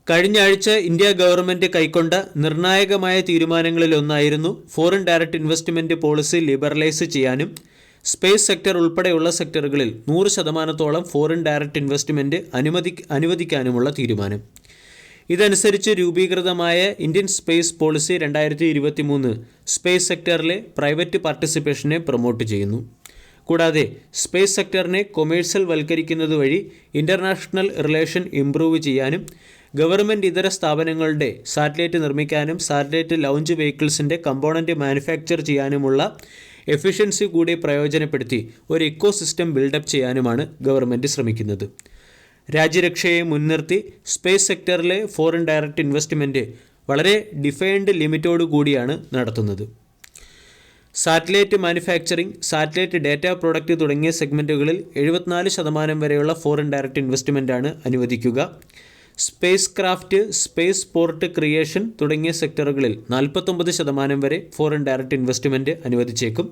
കഴിഞ്ഞ ആഴ്ച India government കൈക്കൊണ്ട നിർണായകമായ തീരുമാനങ്ങളിലൊന്നായിരുന്നു foreign direct investment policy liberalise ചെയ്യാനും സ്പേസ് സെക്ടർ ഉൾപ്പെടെയുള്ള സെക്ടറുകളിൽ 100% ഫോറിൻ ഡയറക്റ്റ് ഇൻവെസ്റ്റ്മെൻറ്റ് അനുവദിക്കാനുമുള്ള തീരുമാനം. ഇതനുസരിച്ച് രൂപീകൃതമായ ഇന്ത്യൻ സ്പേസ് പോളിസി 2023 സ്പേസ് സെക്ടറിലെ പ്രൈവറ്റ് പാർട്ടിസിപ്പേഷനെ പ്രൊമോട്ട് ചെയ്യുന്നു. കൂടാതെ സ്പേസ് സെക്ടറിനെ കൊമേഴ്സ്യൽ വൽക്കരിക്കുന്നത് വഴി ഇൻ്റർനാഷണൽ റിലേഷൻ ഇംപ്രൂവ് ചെയ്യാനും ഗവൺമെൻറ് ഇതര സ്ഥാപനങ്ങളുടെ സാറ്റലൈറ്റ് നിർമ്മിക്കാനും സാറ്റലൈറ്റ് ലോഞ്ച് വെഹിക്കിൾസിൻ്റെ കമ്പോണൻറ്റ് മാനുഫാക്ചർ ചെയ്യാനുമുള്ള എഫിഷ്യൻസി കൂടി പ്രയോജനപ്പെടുത്തി ഒരു ഇക്കോസിസ്റ്റം ബിൽഡപ്പ് ചെയ്യാനുമാണ് ഗവൺമെൻറ് ശ്രമിക്കുന്നത്. രാജ്യരക്ഷയെ മുൻനിർത്തി സ്പേസ് സെക്ടറിലെ ഫോറിൻ ഡയറക്റ്റ് ഇൻവെസ്റ്റ്മെൻറ്റ് വളരെ ഡിഫൈൻഡ് ലിമിറ്റോടു കൂടിയാണ് നടത്തുന്നത്. Satellite manufacturing, satellite data product തുടങ്ങിയ സെഗ്മെൻറ്റുകളിൽ 74% വരെയുള്ള ഫോറിൻ ഡയറക്റ്റ് ഇൻവെസ്റ്റ്മെൻറ്റാണ് അനുവദിക്കുക. Spacecraft, spaceport creation തുടങ്ങിയ സെക്ടറുകളിൽ 49% വരെ ഫോറിൻ ഡയറക്റ്റ് ഇൻവെസ്റ്റ്മെൻറ്റ് അനുവദിച്ചേക്കും.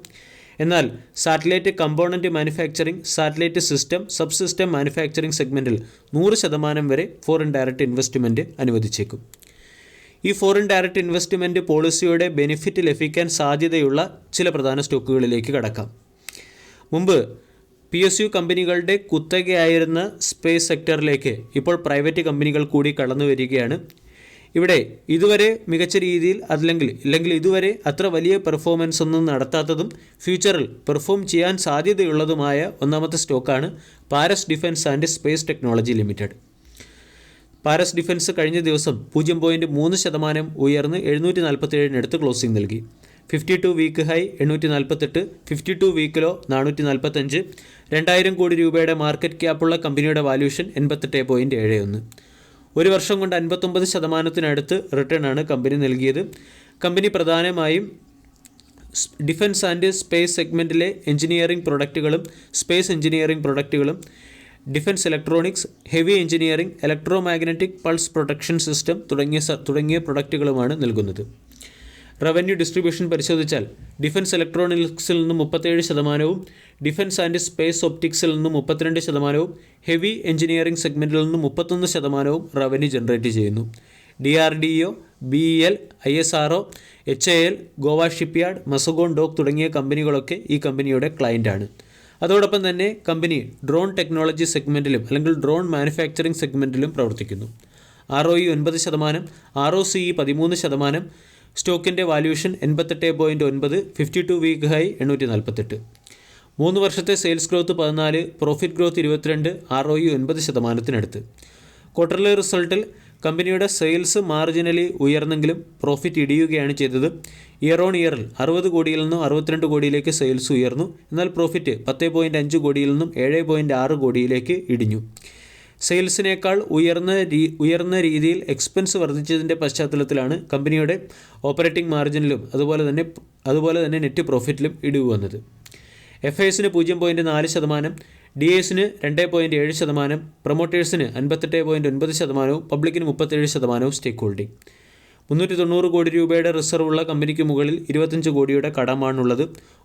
എന്നാൽ satellite component manufacturing, satellite system, subsystem manufacturing സെഗ്മെൻറ്റിൽ 100% വരെ ഫോറിൻ ഡയറക്റ്റ് ഇൻവെസ്റ്റ്മെൻറ്റ് അനുവദിച്ചേക്കും. ഈ ഫോറിൻ ഡയറക്റ്റ് ഇൻവെസ്റ്റ്മെൻറ്റ് പോളിസിയുടെ ബെനിഫിറ്റ് ലഭിക്കാൻ സാധ്യതയുള്ള ചില പ്രധാന സ്റ്റോക്കുകളിലേക്ക് കടക്കാം. മുമ്പ് PSU കമ്പനികളുടെ കുത്തകയായിരുന്ന സ്പേസ് സെക്ടറിലേക്ക് ഇപ്പോൾ പ്രൈവറ്റ് കമ്പനികൾ കൂടി കടന്നു വരികയാണ്. ഇവിടെ ഇതുവരെ മികച്ച രീതിയിൽ ഇല്ലെങ്കിൽ ഇതുവരെ അത്ര വലിയ പെർഫോമൻസ് ഒന്നും നടത്താത്തതും ഫ്യൂച്ചറിൽ പെർഫോം ചെയ്യാൻ സാധ്യതയുള്ളതുമായ ഒന്നാമത്തെ സ്റ്റോക്കാണ് Paras defence and space technology limited. Paras defence കഴിഞ്ഞ ദിവസം 0.3% ഉയർന്ന് 747 ക്ലോസിംഗ് നൽകി. 52 വീക്ക് ഹൈ 848, 52 വീക്ക് ലോ 445. 2000 കോടി രൂപയുടെ മാർക്കറ്റ് ക്യാപ്പുള്ള കമ്പനിയുടെ വാല്യൂഷൻ 88.71. ഒരു വർഷം കൊണ്ട് 59%-നടുത്ത് റിട്ടേൺ ആണ് കമ്പനി നൽകിയത്. കമ്പനി പ്രധാനമായും ഡിഫൻസ് ആൻഡ് സ്പേസ് സെഗ്മെൻറ്റിലെ എഞ്ചിനീയറിംഗ് പ്രൊഡക്റ്റുകളും സ്പേസ് എഞ്ചിനീയറിംഗ് പ്രൊഡക്റ്റുകളും defence electronics, heavy engineering, electromagnetic pulse protection system തുടങ്ങിയ പ്രൊഡക്റ്റുകളുമാണ് നൽകുന്നത്. റവന്യൂ ഡിസ്ട്രിബ്യൂഷൻ പരിശോധിച്ചാൽ ഡിഫൻസ് ഇലക്ട്രോണിക്സിൽ നിന്നും 37%, ഡിഫൻസ് ആൻഡ് സ്പേസ് ഒപ്റ്റിക്സിൽ നിന്നും 32%, ഹെവി എഞ്ചിനീയറിംഗ് സെഗ്മെൻറ്റിൽ നിന്നും 31% റവന്യൂ ജനറേറ്റ് ചെയ്യുന്നു. DRDO, BEL, ISRO, HAL, Goa shipyard, Mazagon dock തുടങ്ങിയ കമ്പനികളൊക്കെ ഈ കമ്പനിയുടെ ക്ലയൻ്റാണ്. അതോടൊപ്പം തന്നെ കമ്പനി ഡ്രോൺ ടെക്നോളജി സെഗ്മെൻറ്റിലും അല്ലെങ്കിൽ ഡ്രോൺ മാനുഫാക്ചറിംഗ് സെഗ്മെൻറ്റിലും പ്രവർത്തിക്കുന്നു. ROE 9%, ROCE 13%. സ്റ്റോക്കിൻ്റെ വാല്യൂഷൻ 88.9, 52 വീക്ക് ഹൈ 848. 3 വർഷത്തെ sales growth 14, profit growth 22, ROE 9%-നടുത്ത്. ക്വാർട്ടർലി റിസൾട്ടിൽ കമ്പനിയുടെ സെയിൽസ് മാർജിനലി ഉയർന്നെങ്കിലും പ്രോഫിറ്റ് ഇടിയുകയാണ് ചെയ്തത്. ഇയർ ഓൺ ഇയറിൽ 60 കോടിയിൽ നിന്നും 62 കോടിയിലേക്ക് സെയിൽസ് ഉയർന്നു. എന്നാൽ പ്രോഫിറ്റ് 10.5 കോടിയിൽ നിന്നും 7.6 കോടിയിലേക്ക് ഇടിഞ്ഞു. സെയിൽസിനേക്കാൾ ഉയർന്ന രീതിയിൽ എക്സ്പെൻസ് വർദ്ധിച്ചതിൻ്റെ പശ്ചാത്തലത്തിലാണ് കമ്പനിയുടെ ഓപ്പറേറ്റിംഗ് മാർജിനിലും അതുപോലെ തന്നെ നെറ്റ് പ്രോഫിറ്റിലും ഇടിവ് വന്നത്. FISന് 0.4%, DISന് 2.7%, പ്രൊമോട്ടേഴ്സിന് 58.9%, പബ്ലിക്കിന് 37% സ്റ്റേക്ക് ഹോൾഡിംഗ്. 390 കോടി രൂപയുടെ റിസർവ് ഉള്ള കമ്പനിക്ക് മുകളിൽ 25 കോടിയുടെ കടമാണുള്ളത്.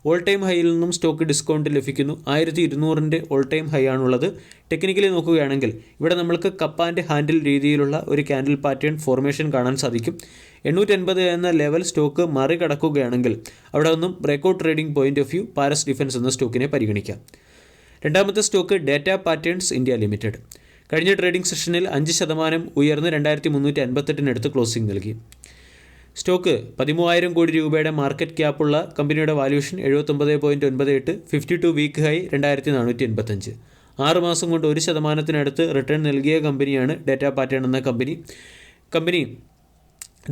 ഓൾ ടൈം ഹൈയിൽ നിന്നും സ്റ്റോക്ക് ഡിസ്കൗണ്ട് ലഭിക്കുന്നു. 1200 ഓൾ ടൈം ഹൈ ആണുള്ളത്. ടെക്നിക്കലി നോക്കുകയാണെങ്കിൽ ഇവിടെ നമ്മൾക്ക് കപ്പ് ആൻഡ് ഹാൻഡിൽ രീതിയിലുള്ള ഒരു ക്യാൻഡിൽ പാറ്റേൺ ഫോർമേഷൻ കാണാൻ സാധിക്കും. 850 എന്ന ലെവൽ സ്റ്റോക്ക് മറികടക്കുകയാണെങ്കിൽ അവിടെ നിന്നും breakout trading point of view Paras defence എന്ന സ്റ്റോക്കിനെ പരിഗണിക്കാം. രണ്ടാമത്തെ stock data patterns India limited. കഴിഞ്ഞ ട്രേഡിംഗ് സെഷനിൽ 5% ഉയർന്ന് 2358 ക്ലോസിംഗ് നൽകി. സ്റ്റോക്ക് 13,000 കോടി രൂപയുടെ മാർക്കറ്റ് ക്യാപ്പുള്ള കമ്പനിയുടെ വാല്യൂഷൻ 79.98, 52 വീക്ക് ഹൈ 2485. 6 മാസം കൊണ്ട് 1%-നടുത്ത് റിട്ടേൺ നൽകിയ കമ്പനിയാണ് ഡാറ്റ പാറ്റേൺ എന്ന കമ്പനി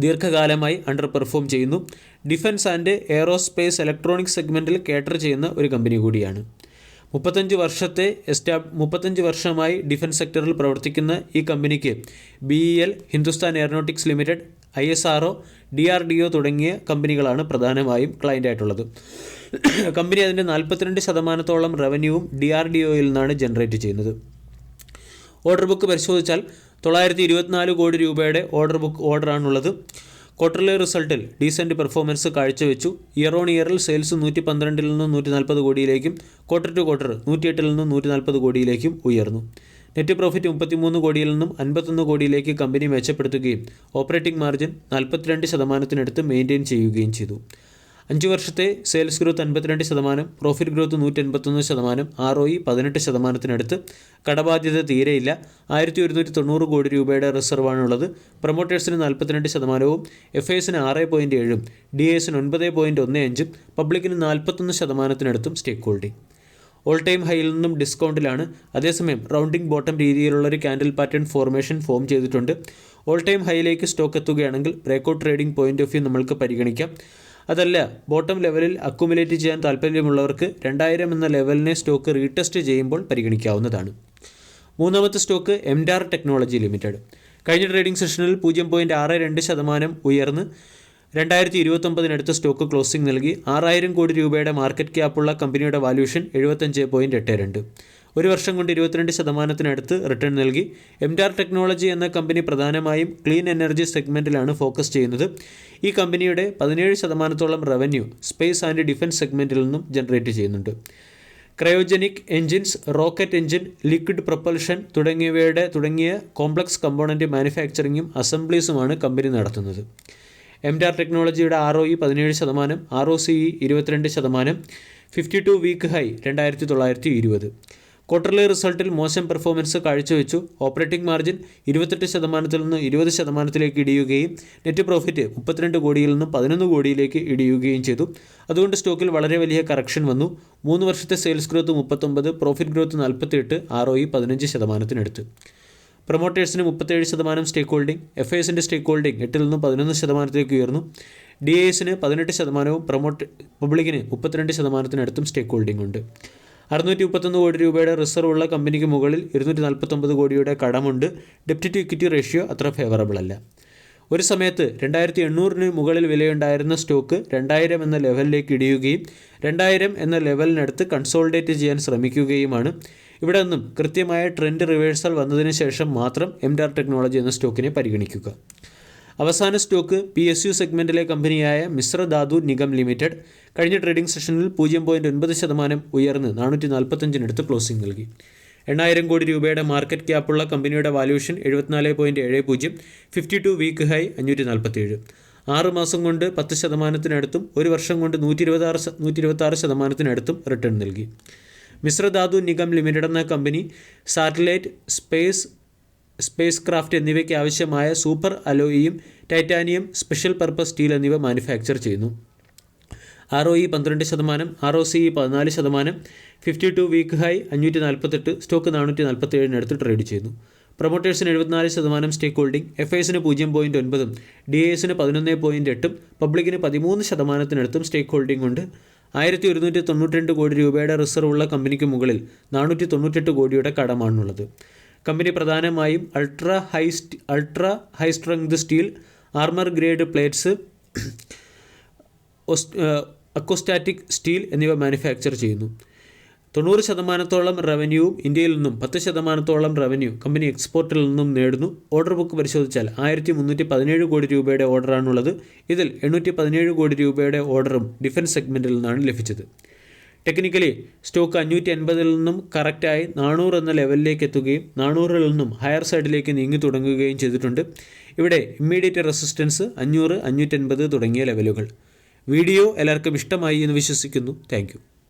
ദീർഘകാലമായി അണ്ടർ പെർഫോം ചെയ്യുന്നു. ഡിഫൻസ് ആൻഡ് എയറോസ്പേസ് ഇലക്ട്രോണിക്സ് സെഗ്മെൻറ്റിൽ കേറ്റർ ചെയ്യുന്ന ഒരു കമ്പനി കൂടിയാണ്. 35 വർഷമായി ഡിഫൻസ് സെക്ടറിൽ പ്രവർത്തിക്കുന്ന ഈ കമ്പനിക്ക് BEL, Hindustan aeronautics limited, ISRO, DRDO തുടങ്ങിയ കമ്പനികളാണ് പ്രധാനമായും ക്ലയൻ്റായിട്ടുള്ളത്. കമ്പനി അതിൻ്റെ 42%-ഓളം റവന്യൂവും DRDOയിൽ നിന്നാണ് ജനറേറ്റ് ചെയ്യുന്നത്. ഓർഡർ ബുക്ക് പരിശോധിച്ചാൽ 924 കോടി രൂപയുടെ ഓർഡറാണുള്ളത്. ക്വാർട്ടർലി റിസൾട്ടിൽ ഡീസൻറ്റ് പെർഫോമൻസ് കാഴ്ചവെച്ചു. ഇയർ ഓൺ ഇയറിൽ സെയിൽസ് 112 നിന്നും 140 കോടിയിലേക്കും ക്വാർട്ടർ ടു ക്വാർട്ടർ 108 നിന്നും 140 കോടിയിലേക്കും ഉയർന്നു. നെറ്റ് പ്രോഫിറ്റ് 33 കോടിയിൽ നിന്നും 51 കോടിയിലേക്ക് കമ്പനി മെച്ചപ്പെടുത്തുകയും ഓപ്പറേറ്റിംഗ് മാർജിൻ 42% മെയിൻറ്റെയിൻ ചെയ്യുകയും ചെയ്തു. 5 വർഷത്തെ sales growth 52%, profit growth 181%, ROE 18%, കടബാധ്യത തീരെയില്ല, 1190 കോടി രൂപയുടെ റിസർവാണുള്ളത്. പ്രൊമോട്ടേഴ്സിന് 42%, FISന് 6.7, DASന് 9.15, പബ്ലിക്കിന് 41%-അടുത്തും സ്റ്റേക്ക് ഹോൾഡിംഗ്. ഓൾ ടൈം ഹൈയിൽ നിന്നും ഡിസ്കൗണ്ടിലാണ്. അതേസമയം റൗണ്ടിംഗ് ബോട്ടം രീതിയിലുള്ളൊരു ക്യാൻഡിൽ പാറ്റേൺ ഫോം ചെയ്തിട്ടുണ്ട്. ഓൾ ടൈം ഹൈയിലേക്ക് സ്റ്റോക്ക് എത്തുകയാണെങ്കിൽ breakout trading point of view നമ്മൾക്ക് പരിഗണിക്കാം. അതല്ല, ബോട്ടം ലെവലിൽ അക്കുമുലേറ്റ് ചെയ്യാൻ താല്പര്യമുള്ളവർക്ക് 2000 എന്ന ലെവലിനെ സ്റ്റോക്ക് റീടെസ്റ്റ് ചെയ്യുമ്പോൾ പരിഗണിക്കാവുന്നതാണ്. മൂന്നാമത്തെ സ്റ്റോക്ക് MDAR ടെക്നോളജി ലിമിറ്റഡ്. കഴിഞ്ഞ ട്രേഡിംഗ് സെഷനിൽ 0.62% ഉയർന്ന് 2029 സ്റ്റോക്ക് ക്ലോസിംഗ് നൽകി. 6000 കോടി രൂപയുടെ മാർക്കറ്റ് ക്യാപ്പുള്ള കമ്പനിയുടെ വാല്യൂഷൻ 75.82. ഒരു വർഷം കൊണ്ട് 22% റിട്ടേൺ നൽകി. MDAR ടെക്നോളജി എന്ന കമ്പനി പ്രധാനമായും ക്ലീൻ എനർജി സെഗ്മെൻറ്റിലാണ് ഫോക്കസ് ചെയ്യുന്നത്. ഈ കമ്പനിയുടെ 17% റവന്യൂ സ്പേസ് ആൻഡ് ഡിഫൻസ് സെഗ്മെൻറ്റിൽ നിന്നും ജനറേറ്റ് ചെയ്യുന്നുണ്ട്. Cryogenic engines, rocket engine, liquid propulsion തുടങ്ങിയ കോംപ്ലക്സ് കമ്പോണൻ്റ് മാനുഫാക്ചറിങ്ങും അസംബ്ലീസുമാണ് കമ്പനി നടത്തുന്നത്. MDAR ടെക്നോളജിയുടെ ROE 17%, ROCE 22%, 52 week high 2920. Quarterly റിസൾട്ടിൽ മോശം പെർഫോമൻസ് കാഴ്ചവെച്ചു. ഓപ്പറേറ്റിംഗ് മാർജിൻ 28% നിന്ന് 20% ഇടിയുകയും നെറ്റ് പ്രോഫിറ്റ് 32 കോടിയിൽ നിന്നും 11 കോടിയിലേക്ക് ഇടിയുകയും ചെയ്തു. അതുകൊണ്ട് സ്റ്റോക്കിൽ വളരെ വലിയ കറക്ഷൻ വന്നു. 3 വർഷത്തെ sales growth 39, profit growth 48, ROE 15%. പ്രൊമോട്ടേഴ്സിന് 37% സ്റ്റേക്ക് ഹോൾഡിംഗ്, FISൻ്റെ സ്റ്റേക്ക് ഹോൾഡിംഗ് 8 നിന്നും 11% ഉയർന്നു. DASന് 18%, പബ്ലിക്കിന് 32%-അടുത്തും സ്റ്റേക്ക് ഹോൾഡിംഗ് ഉണ്ട്. 631 കോടി രൂപയുടെ റിസർവ് ഉള്ള കമ്പനിക്ക് മുകളിൽ 249 കോടിയുടെ കടമുണ്ട്. ഡെപ്റ്റ് ടു ഇക്വിറ്റി റേഷ്യോ അത്ര ഫേവറബിൾ അല്ല. ഒരു സമയത്ത് 2800 മുകളിൽ വിലയുണ്ടായിരുന്ന സ്റ്റോക്ക് 2000 എന്ന ലെവലിലേക്ക് ഇടിയുകയും 2000 എന്ന ലെവലിനടുത്ത് കൺസോളിഡേറ്റ് ചെയ്യാൻ ശ്രമിക്കുകയുമാണ്. ഇവിടെ നിന്നും കൃത്യമായ ട്രെൻഡ് റിവേഴ്സൽ വന്നതിന് ശേഷം മാത്രം MDAR ടെക്നോളജി എന്ന സ്റ്റോക്കിനെ പരിഗണിക്കുക. അവസാന സ്റ്റോക്ക് PSU സെഗ്മെൻറ്റിലെ കമ്പനിയായ മിശ്ര ധാതു നിഗം ലിമിറ്റഡ്. കഴിഞ്ഞ ട്രേഡിംഗ് സെഷനിൽ 0.9% ഉയർന്ന് 445 ക്ലോസിംഗ് നൽകി. 8000 കോടി രൂപയുടെ മാർക്കറ്റ് ക്യാപ്പുള്ള കമ്പനിയുടെ വാല്യൂഷൻ 74.70, 52 വീക്ക് ഹൈ 547. 6 മാസം കൊണ്ട് 10%-അടുത്തും ഒരു വർഷം കൊണ്ട് 126%-അടുത്തും റിട്ടേൺ നൽകി. മിശ്ര ധാതു നിഗം ലിമിറ്റഡ് എന്ന കമ്പനി സാറ്റലൈറ്റ്, സ്പേസ് ക്രാഫ്റ്റ് എന്നിവയ്ക്ക് ആവശ്യമായ സൂപ്പർ അലോയിയും ടൈറ്റാനിയം, സ്പെഷ്യൽ പർപ്പസ് സ്റ്റീൽ എന്നിവ മാനുഫാക്ചർ ചെയ്യുന്നു. ROE 12%, ROCE 14%, 52 week high 548, stock 447 trade ചെയ്യുന്നു. പ്രൊമോട്ടേഴ്സിന് 74% സ്റ്റേക്ക് ഹോൾഡിംഗ്, FISന് 0.9, DASന് 11.8, പബ്ലിക്കിന് 13%-അടുത്തും സ്റ്റേക്ക് ഹോൾഡിംഗ് ഉണ്ട്. 1192 കോടി രൂപയുടെ റിസർവ് ഉള്ള കമ്പനിക്ക് മുകളിൽ 498 കോടിയുടെ കടമാണുള്ളത്. കമ്പനി പ്രധാനമായും ultra high strength steel, armour grade plates, അക്കോസ്റ്റാറ്റിക് സ്റ്റീൽ എന്നിവ മാനുഫാക്ചർ ചെയ്യുന്നു. 90%-ഓളം റവന്യൂവും ഇന്ത്യയിൽ നിന്നും 10%-ഓളം റവന്യൂ കമ്പനി എക്സ്പോർട്ടിൽ നിന്നും നേടുന്നു. ഓർഡർ ബുക്ക് പരിശോധിച്ചാൽ 1317 കോടി രൂപയുടെ ഓർഡറാണുള്ളത്. ഇതിൽ 817 കോടി രൂപയുടെ ഓർഡറും ഡിഫൻസ് സെഗ്മെൻറ്റിൽ നിന്നാണ് ലഭിച്ചത്. ടെക്നിക്കലി സ്റ്റോക്ക് 580 നിന്നും കറക്റ്റായി 400 എന്ന ലെവലിലേക്ക് എത്തുകയും 400 നിന്നും ഹയർ സൈഡിലേക്ക് നീങ്ങി തുടങ്ങുകയും ചെയ്തിട്ടുണ്ട്. ഇവിടെ ഇമ്മീഡിയറ്റ് റെസിസ്റ്റൻസ് 500, 580 തുടങ്ങിയ ലെവലുകൾ. വീഡിയോ എല്ലാവർക്കും ഇഷ്ടമായി എന്ന് വിശ്വസിക്കുന്നു. താങ്ക്